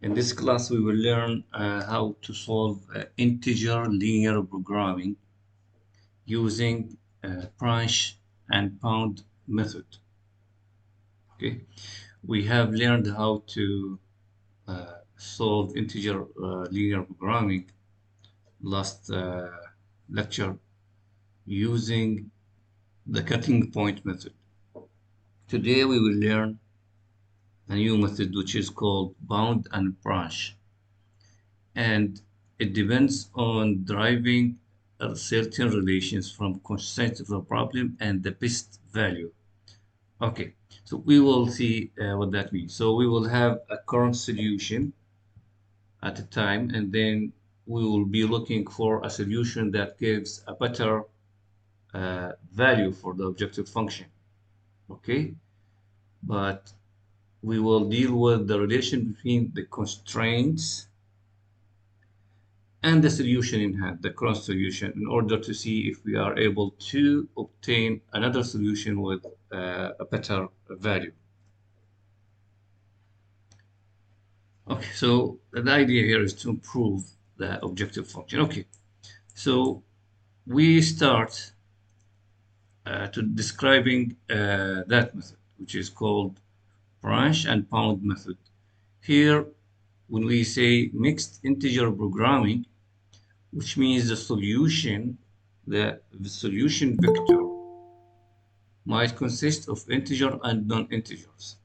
In this class, we will learn how to solve integer linear programming using branch and bound method. Okay, we have learned how to solve integer linear programming last lecture using the cutting point method. Today we will learn a new method which is called bound and branch, and it depends on deriving certain relations from constraints of the problem and the best value. Okay, so we will see what that means. So we will have a current solution at a time, and then we will be looking for a solution that gives a better value for the objective function. Okay, but we will deal with the relation between the constraints and the solution in hand, the current solution, in order to see if we are able to obtain another solution with a better value. Okay, so the idea here is to improve the objective function. Okay, so we start to describing that method, which is called branch and bound method. Here, when we say mixed integer programming, which means the solution vector might consist of integer and non-integers.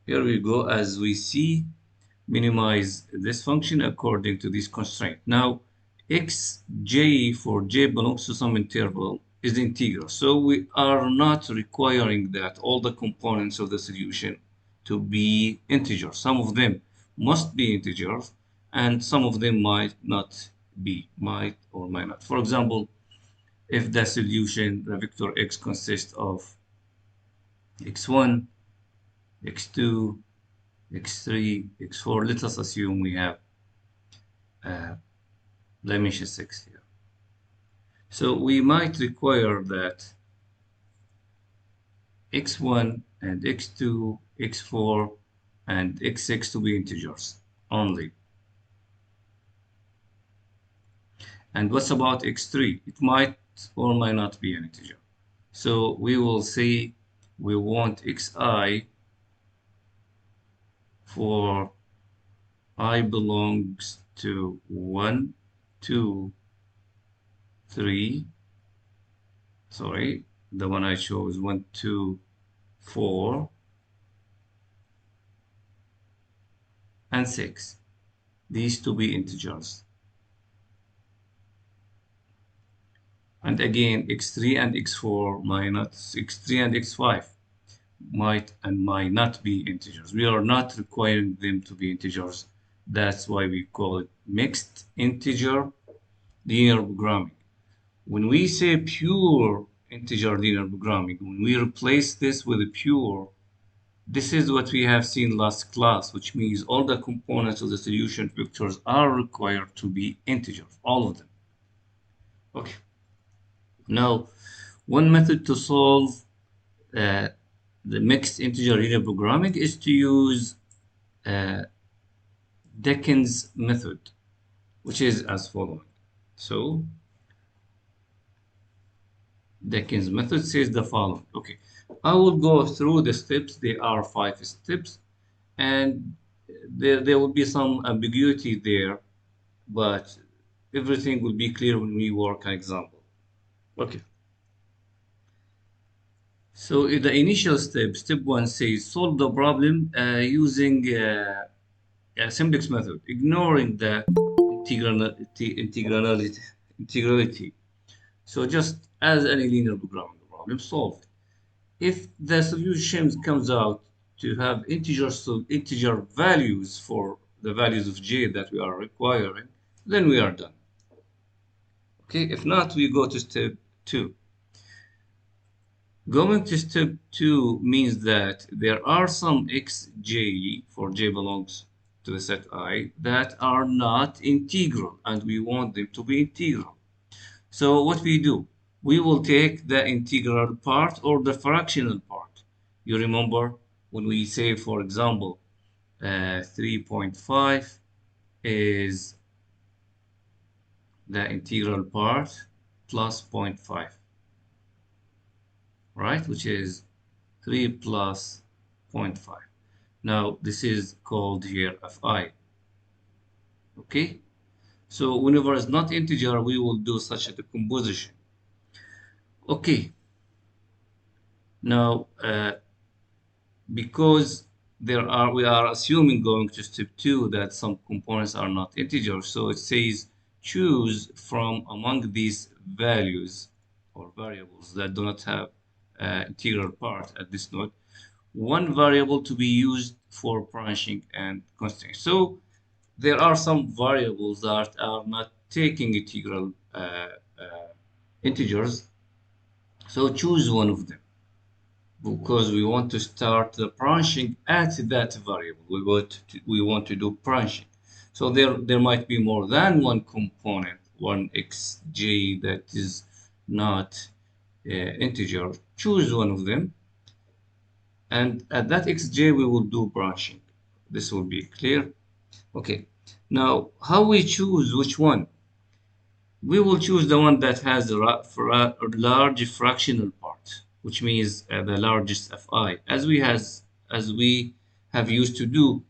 Here we go, as we see, minimize this function according to this constraint. Now, xj for j belongs to some interval is integer. So we are not requiring that all the components of the solution to be integers. Some of them must be integers, and some of them might not be, might or might not. For example, if the solution, the vector x consists of x1, x2, x3, x4, let us assume we have dimension 6 here. So we might require that x1 and x2, x4, and x6 to be integers only. And what's about x3? It might or might not be an integer. So we will say we want xi for I belongs to 1, 2, 3. Sorry, the one I chose 1, 2, 4, and 6. These to be integers. And again, x3 and x4 minus x3 and x5 might and might not be integers. We are not requiring them to be integers. That's why we call it mixed integer linear programming. When we say pure integer linear programming, when we replace this with a pure, this is what we have seen last class, which means all the components of the solution vectors are required to be integers, all of them. Okay. Now, one method to solve the mixed integer linear programming is to use Dakin's method, which is as following. So, Dakin's method says the following. Okay, I will go through the steps. There are 5 steps, and there will be some ambiguity there, but everything will be clear when we work an example. Okay. So in the initial step, step 1 says solve the problem using a simplex method, ignoring the integrality. So just as any linear programming problem, solve it. If the solution comes out to have integer values for the values of j that we are requiring, then we are done. Okay, if not, we go to step 2. Going to step 2 means that there are some xj, for j belongs to the set I, that are not integral, and we want them to be integral. So what we do, we will take the integral part or the fractional part. You remember when we say, for example, 3.5 is the integral part plus zero point 0.5, right? Which is 3 plus zero point 0.5. Now, this is called here fi, okay? So whenever it's not integer, we will do such a decomposition. Okay, now because we are assuming going to step 2 that some components are not integers, so it says choose from among these values or variables that do not have integral part at this node, one variable to be used for branching and constraint. So there are some variables that are not taking integral integers, so choose one of them because we want to start the branching at that variable. We want to do branching. So there might be more than one component, one xj that is not integer. Choose one of them, and at that xj we will do branching. This will be clear. Okay. Now, how we choose which one? We will choose the one that has a large fractional part, which means the largest fi, as we have used to do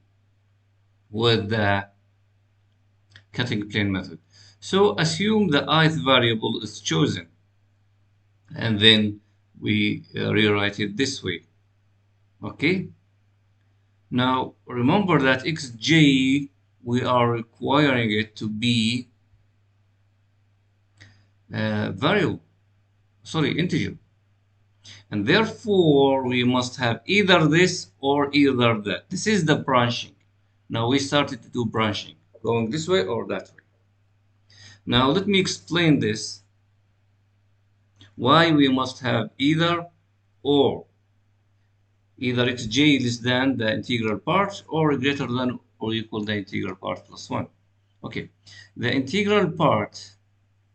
with the cutting plane method. So assume the ith variable is chosen, and then we rewrite it this way. Okay. Now remember that xj we are requiring it to be variable, sorry, integer. And therefore, we must have either this or either that. This is the branching. Now we started to do branching, going this way or that way. Now let me explain this, why we must have either or. Either xj less than the integral part or greater than or equal the integral part plus 1. Okay, the integral part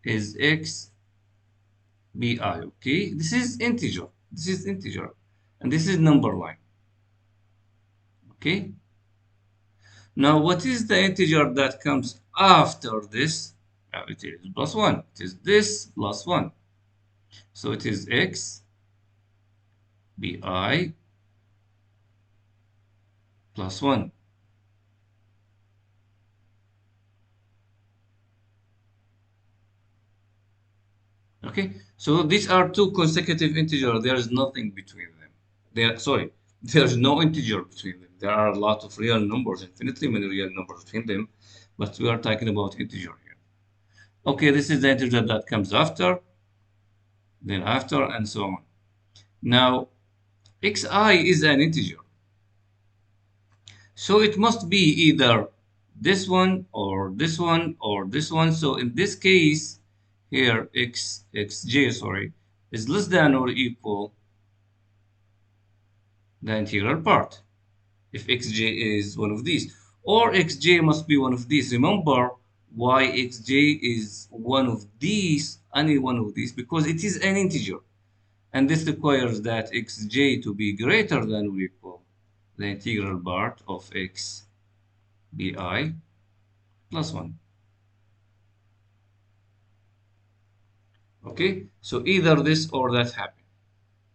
is x bi, okay? This is integer, and this is number line, okay? Now, what is the integer that comes after this? It is plus 1. It is this plus 1. So it is x bi plus 1. Okay, so these are two consecutive integers. There is nothing between them. There's no integer between them. There are a lot of real numbers, infinitely many real numbers between them, but we are talking about integer here. Okay, this is the integer that comes after, then after, and so on. Now, xi is an integer. So it must be either this one or this one or this one. So in this case, here xj, sorry, is less than or equal the integral part. If xj is one of these, or xj must be one of these. Remember why xj is one of these, any one of these, because it is an integer. And this requires that xj to be greater than or equal the integral part of x bi plus 1. Okay, so either this or that happen.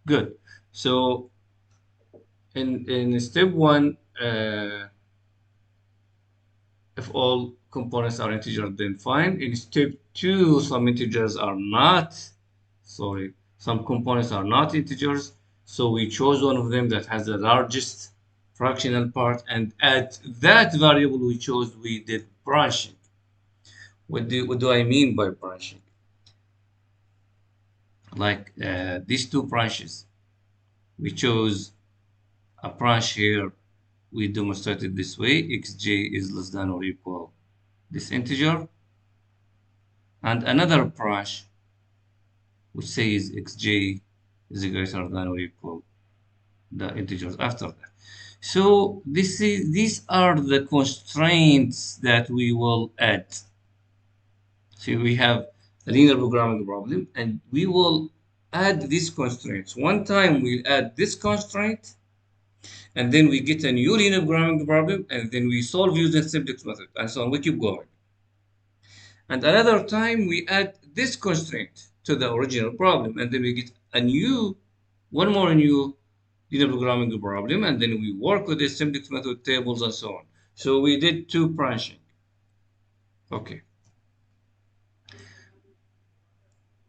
Good. So in step 1, if all components are integer, then fine. In step 2, some integers are not, sorry, some components are not integers. So we chose one of them that has the largest fractional part, and at that variable we chose, we did branching. What do I mean by branching? Like these two branches, we chose a branch here. We demonstrated this way: xj is less than or equal this integer, and another branch which says xj is greater than or equal the integers after that. So these are the constraints that we will add. So we have a linear programming problem, and we will add these constraints. One time we'll add this constraint, And then we get a new linear programming problem, and then we solve using simplex method, and so on. We keep going. And another time we add this constraint to the original problem, and then we get one more new linear programming problem, and then we work with the simplex method tables and so on. So we did two branching. Okay.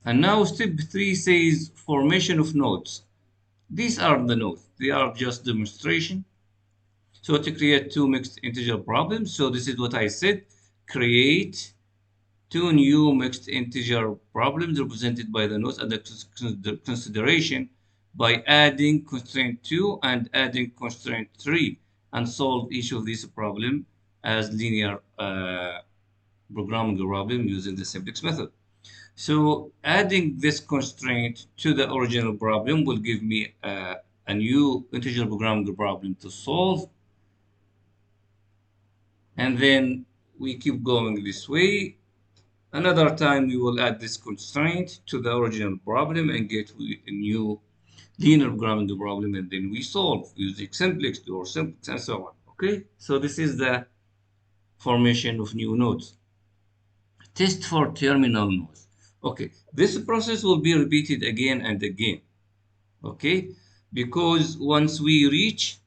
And now step 3 says formation of nodes. These are the nodes. They are just demonstration. So to create two mixed integer problems, so this is what I said. Create two new mixed integer problems represented by the nodes under consideration by adding constraint 2 and adding constraint 3 and solve each of these problems as linear programming problem using the simplex method. So adding this constraint to the original problem will give me a new integer programming problem to solve. And then we keep going this way. Another time we will add this constraint to the original problem and get a new linear programming problem, and then we solve using simplex or simplex and so on. Okay, so this is the formation of new nodes. Test for terminal nodes. Okay, this process will be repeated again and again. Okay, because once we reach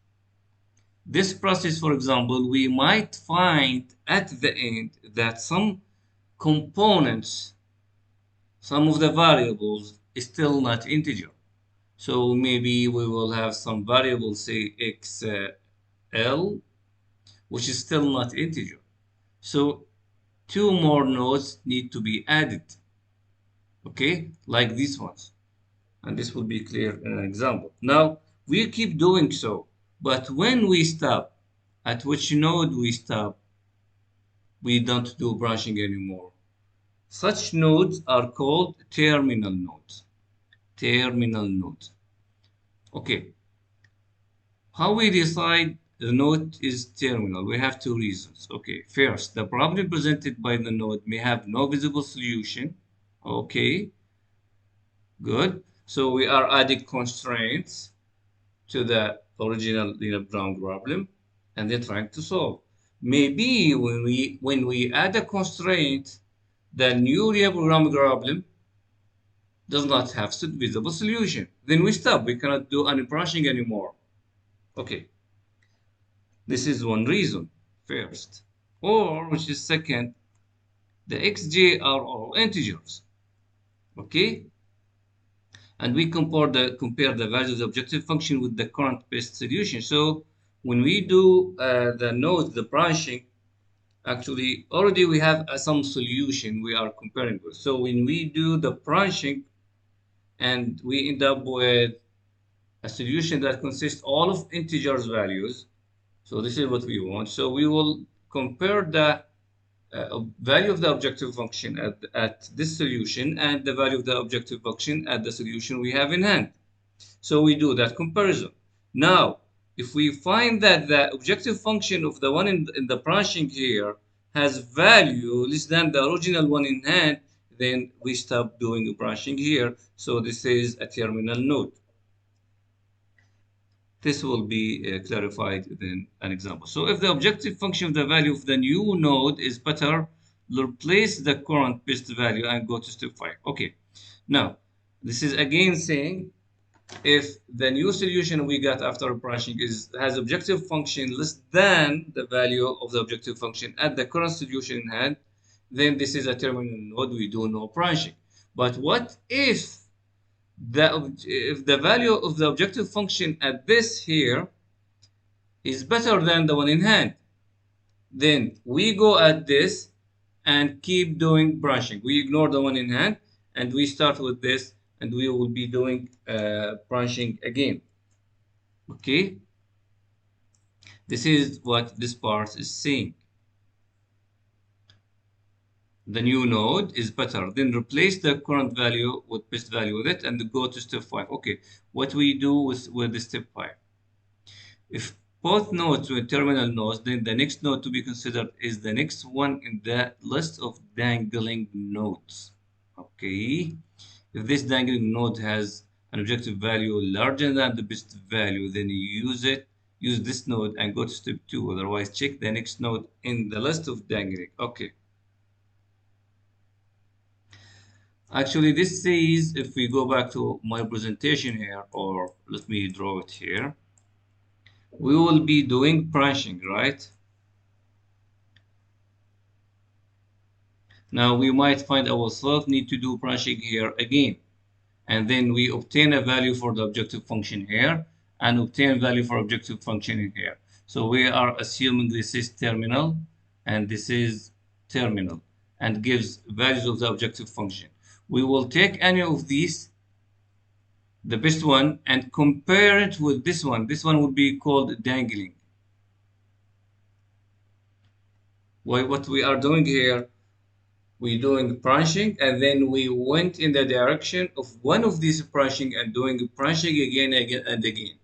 this process, for example, we might find at the end that some components, some of the variables is still not integer. So maybe we will have some variable, say xl, which is still not integer. So two more nodes need to be added, okay, like these ones. And this will be clear in an example. Now, we keep doing so, but when we stop, at which node we stop, we don't do branching anymore. Such nodes are called terminal nodes. Terminal nodes. Okay. How we decide the node is terminal? We have two reasons. Okay. First, the problem presented by the node may have no visible solution. Okay. Good. So we are adding constraints to the original linear programming problem and then trying to solve. Maybe when we add a constraint, the new linear programming problem does not have visible solution. Then we stop. We cannot do any branching anymore. Okay. This is one reason, first. Or, which is second, the xj are all integers. Okay? And we compare the value of the objective function with the current best solution. So when we do the nodes, the branching, actually already we have some solution we are comparing with. So when we do the branching and we end up with a solution that consists all of integers values, so this is what we want. So we will compare the value of the objective function at this solution and the value of the objective function at the solution we have in hand. So we do that comparison. Now, if we find that the objective function of the one in the branching here has value less than the original one in hand, then we stop doing branching here. So this is a terminal node. This will be clarified in an example. So if the objective function of the value of the new node is better, replace the current best value and go to step 5. Okay. Now, this is again saying if the new solution we got after branching has objective function less than the value of the objective function at the current solution in hand, then this is a terminal node. We do no branching. But what if the value of the objective function at this here is better than the one in hand? Then we go at this and keep doing branching. We ignore the one in hand and we start with this, and we will be doing branching again. Okay, this is what this part is saying. The new node is better. Then replace the current value with best value with it and go to step 5. Okay, what we do with the step 5? If both nodes were terminal nodes, then the next node to be considered is the next one in the list of dangling nodes. Okay, if this dangling node has an objective value larger than the best value, then you use it use this node and go to step 2. Otherwise, check the next node in the list of dangling. Okay. Actually, this says, if we go back to my presentation here, or let me draw it here, we will be doing branching, right? Now we might find ourselves need to do branching here again. And then we obtain a value for the objective function here and obtain value for objective function in here. So we are assuming this is terminal and this is terminal and gives values of the objective function. We will take any of these, the best one, and compare it with this one. This one would be called dangling. What we are doing here, we're doing branching, and then we went in the direction of one of these branching and doing branching again and again.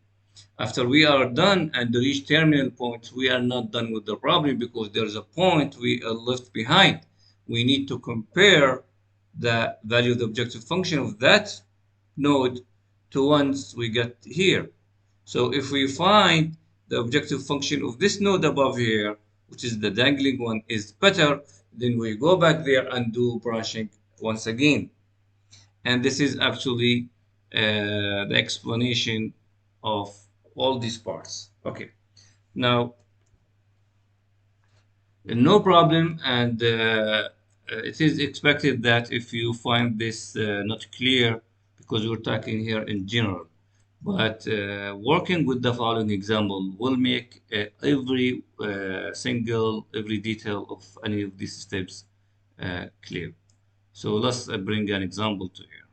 After we are done and reach terminal point, we are not done with the problem because there's a point we are left behind. We need to compare the value of the objective function of that node to ones we get here. So if we find the objective function of this node above here, which is the dangling one, is better, then we go back there and do branching once again. And this is actually the explanation of all these parts. Okay, now no problem, and it is expected that if you find this not clear, because we're talking here in general, but working with the following example will make every detail of any of these steps clear. So let's bring an example to here.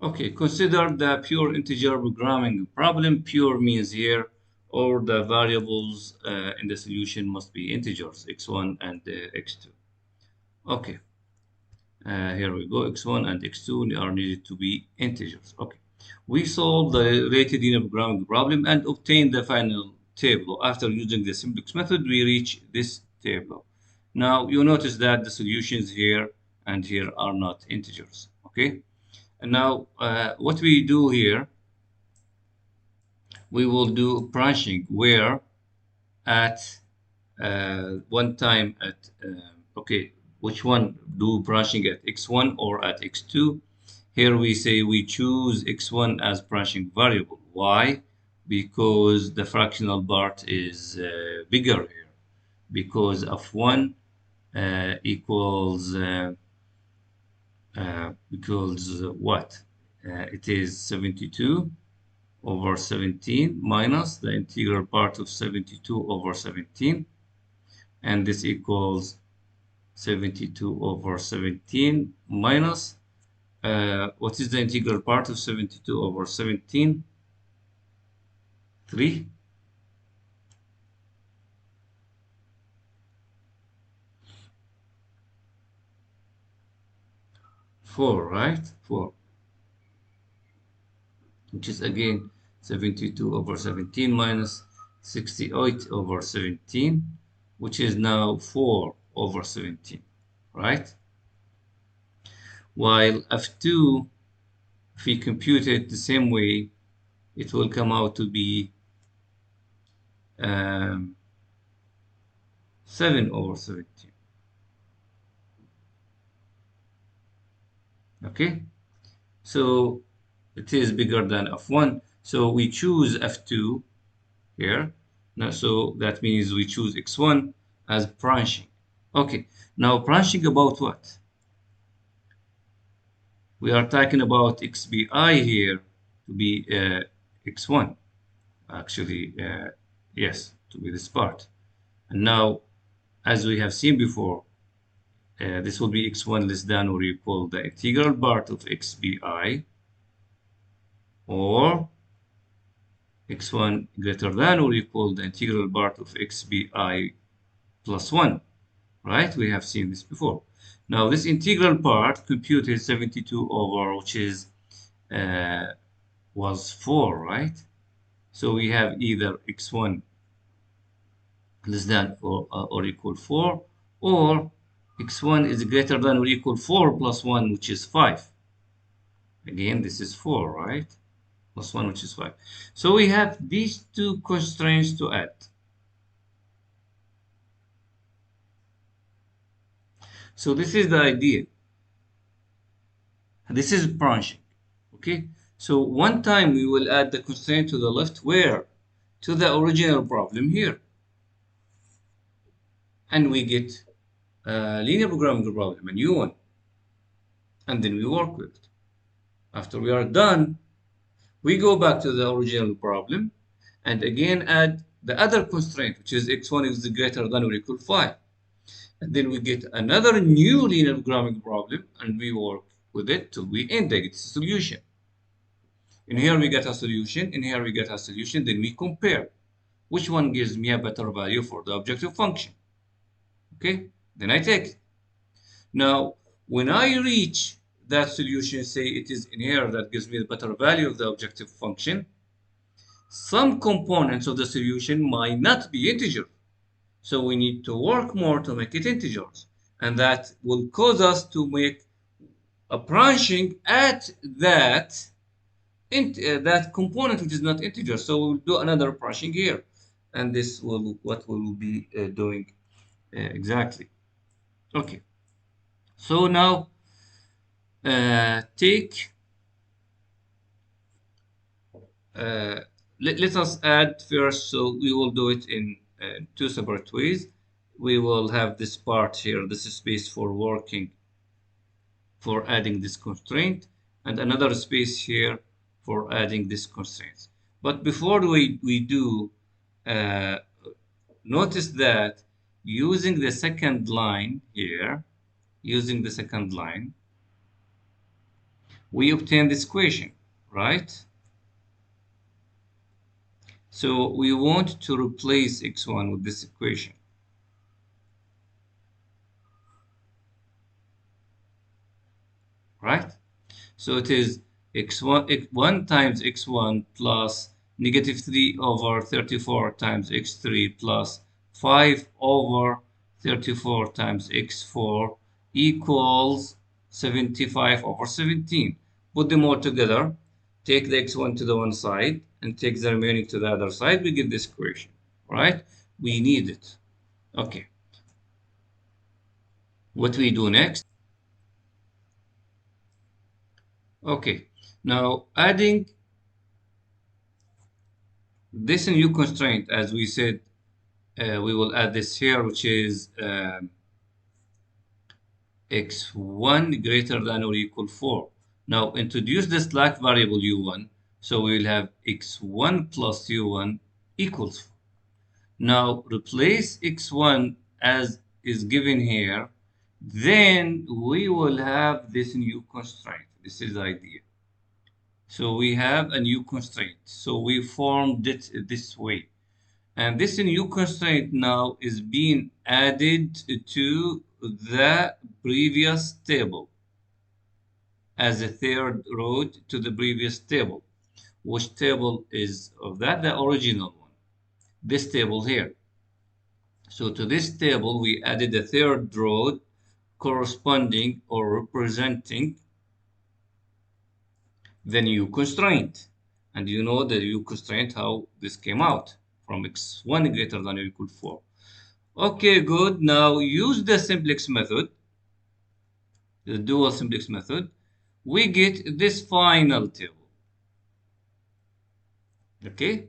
Okay, consider the pure integer programming problem. Pure means here all the variables in the solution must be integers, x1 and x2. Okay, here we go, x1 and x2 are needed to be integers. Okay, we solve the related linear programming problem and obtain the final table. After using the simplex method, we reach this table. Now you notice that the solutions here and here are not integers. Okay. And now, what we do here, we will do branching where at one time at, okay, which one do branching at x1 or at x2? Here we say we choose x1 as branching variable. Why? Because the fractional part is bigger here. Because of 1 equals what? It is 72 over 17 minus the integral part of 72 over 17. And this equals 72 over 17 minus, what is the integral part of 72 over 17? 3. Four, right? 4. Which is again 72 over 17 minus 68 over 17, which is now 4 over 17, right? While F2, if we compute it the same way, it will come out to be 7 over 17. Okay, so it is bigger than F1. So we choose F2 here. Now, so that means we choose X1 as branching. Okay, now branching about what? We are talking about XBI here to be X1. Actually, yes, to be this part. And now, as we have seen before, this will be x1 less than or equal the integral part of xbi, or x1 greater than or equal the integral part of xbi plus 1, right? We have seen this before. Now this integral part computed 72 over, which is was 4, right? So we have either x1 less than or equal 4, or x1 is greater than or equal 4 plus 1, which is 5. Again, this is 4, right? plus 1, which is 5. So we have these two constraints to add. So this is the idea. This is branching. Okay. So one time we will add the constraint to the left, where? To the original problem here. And we get a linear programming problem, a new one. And then we work with it. After we are done, we go back to the original problem and again add the other constraint, which is x1 is greater than or equal 5. And then we get another new linear programming problem and we work with it till we end it. It's a solution. In here we get a solution, in here we get a solution, then we compare. Which one gives me a better value for the objective function? Okay, then I take it. Now, when I reach that solution, say it is in here that gives me the better value of the objective function, some components of the solution might not be integer. So we need to work more to make it integers. And that will cause us to make a branching at that component which is not integer. So we'll do another branching here. And this will what we'll be doing exactly. Okay. So now take let us add first. So we will do it in two separate ways. We will have this part here, this space for working, for adding this constraint, and another space here for adding this constraint. But before we do, notice that using the second line here, using the second line, we obtain this equation, right? So we want to replace x1 with this equation. Right? So it is x1 times x1 plus negative 3 over 34 times x3 plus 5 over 34 times x4 equals 75 over 17. Put them all together, take the x1 to the one side and take the remaining to the other side, we get this equation, right? We need it. Okay. What we do next? Okay, now adding this new constraint, as we said, we will add this here, which is x1 greater than or equal 4. Now introduce the slack variable u1, so we will have x1 plus u1 equals 4. Now replace x1 as is given here, then we will have this new constraint. This is the idea. So we have a new constraint. So we formed it this way. And this new constraint now is being added to the previous table as a third row to the previous table. Which table is of that? The original one. This table here. So to this table, we added a third row corresponding or representing the new constraint. And you know the new constraint, how this came out from x1 greater than or equal 4. Okay, good. Now use the simplex method, the dual simplex method. We get this final table. Okay,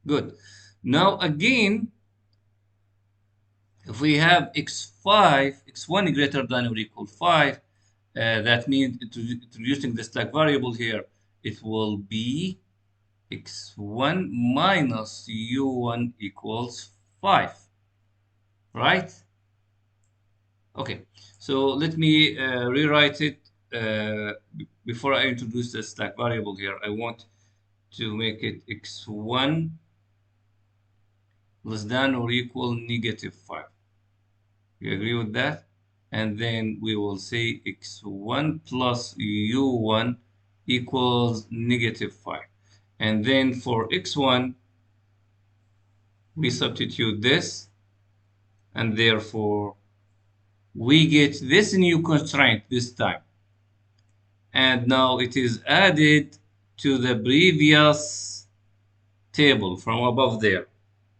good. Now again, if we have x1 greater than or equal 5, that means introducing the slack variable here, it will be x1 minus u1 equals 5, right? Okay, so let me rewrite it. Before I introduce the slack variable here, I want to make it x1 less than or equal negative 5. You agree with that? And then we will say x1 plus u1 equals negative 5. And then for x1, we substitute this, and therefore we get this new constraint this time. And now it is added to the previous table from above there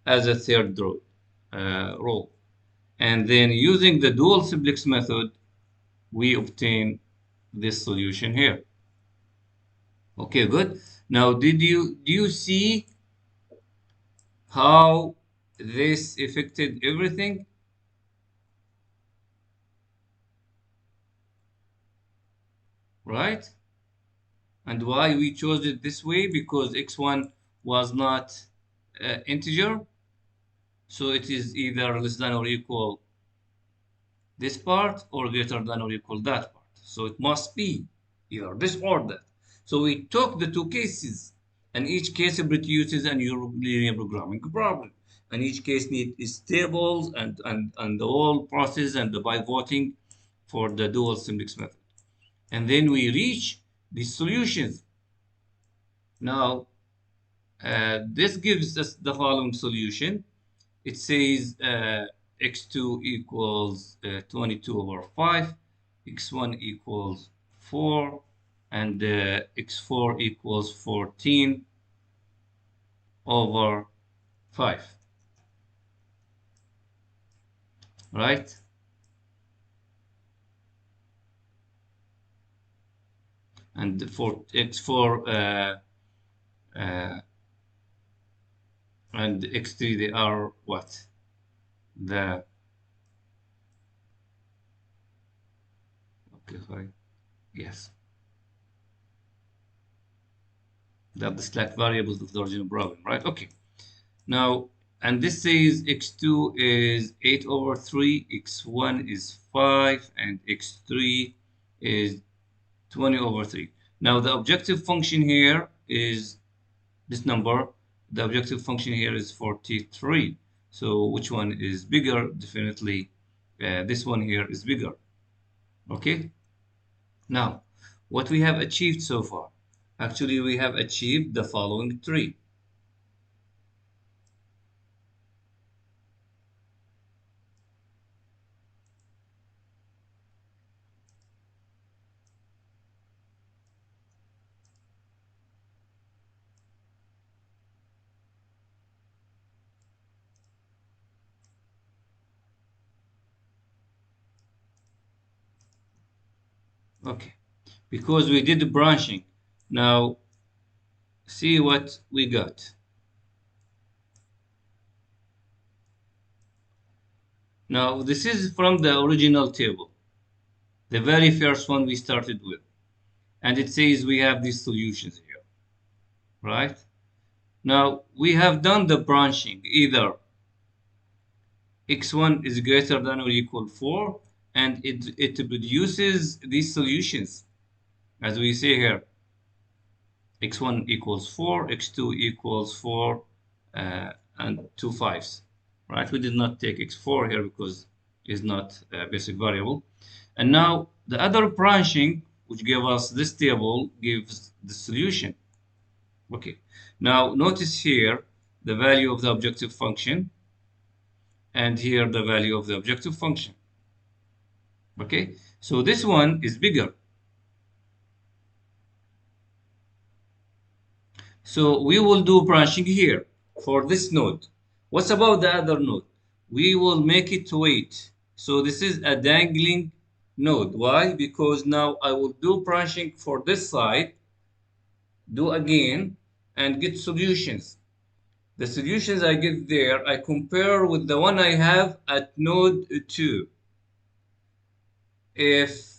as a third row. And then using the dual simplex method, we obtain this solution here. Okay, good. Now, do you see how this affected everything? Right? And why we chose it this way? Because x1 was not integer, so it is either less than or equal this part or greater than or equal that part. So it must be either this or that. So we took the two cases, and each case produces a new linear programming problem. And each case needs tables and the whole process and the by voting for the dual simplex method. And then we reach these solutions. Now, this gives us the following solution. It says x2 equals 22 over 5, x1 equals 4, and x4 equals 14 over 5. Right? And for x4 and x3, they are what? The okay, sorry. Yes. They're the slack variables of the original problem, right? Okay. Now, and this says x2 is 8 over 3, x1 is 5, and x3 is 20 over 3. Now, the objective function here is this number. The objective function here is 43. So which one is bigger? Definitely this one here is bigger. Okay? Now, what we have achieved so far? Actually, we have achieved the following three. Okay, because we did the branching. Now, see what we got. Now, this is from the original table, the very first one we started with. And it says we have these solutions here, right? Now, we have done the branching. Either x1 is greater than or equal 4, and it produces these solutions, as we say here. x1 equals 4, x2 equals 4, and 2 5s, right? We did not take x4 here because it's not a basic variable. And now the other branching, which gave us this table, gives the solution. Okay, now notice here the value of the objective function, and here the value of the objective function. Okay, so this one is bigger. So we will do branching here for this node. What's about the other node? We will make it wait. So this is a dangling node. Why? Because now I will do branching for this side, do again, and get solutions. The solutions I get there, I compare with the one I have at node 2. If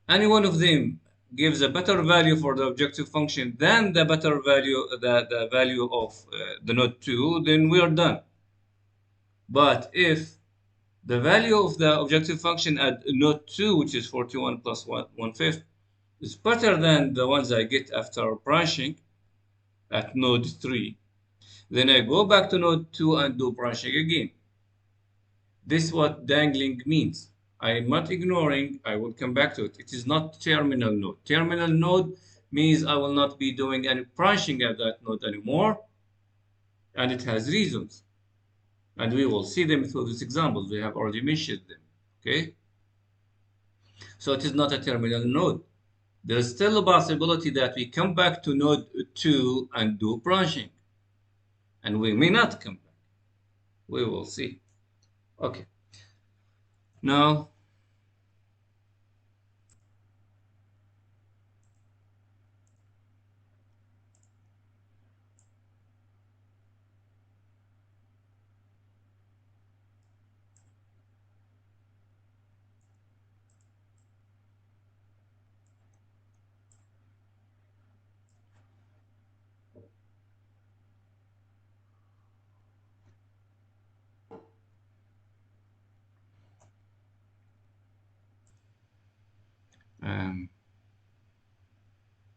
any one of them gives a better value for the objective function than the better value, the value of the node 2, then we are done. But if the value of the objective function at node 2, which is 41 plus 1/5, is better than the ones I get after branching at node 3, then I go back to node 2 and do branching again. This is what dangling means. I am not ignoring, I will come back to it. It is not terminal node. Terminal node means I will not be doing any branching at that node anymore, and it has reasons. And we will see them through these examples. We have already mentioned them, okay? So it is not a terminal node. There's still a possibility that we come back to node 2 and do branching. And we may not come back. We will see. Okay. Now, um,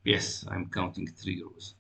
yes, I'm counting 3 rows.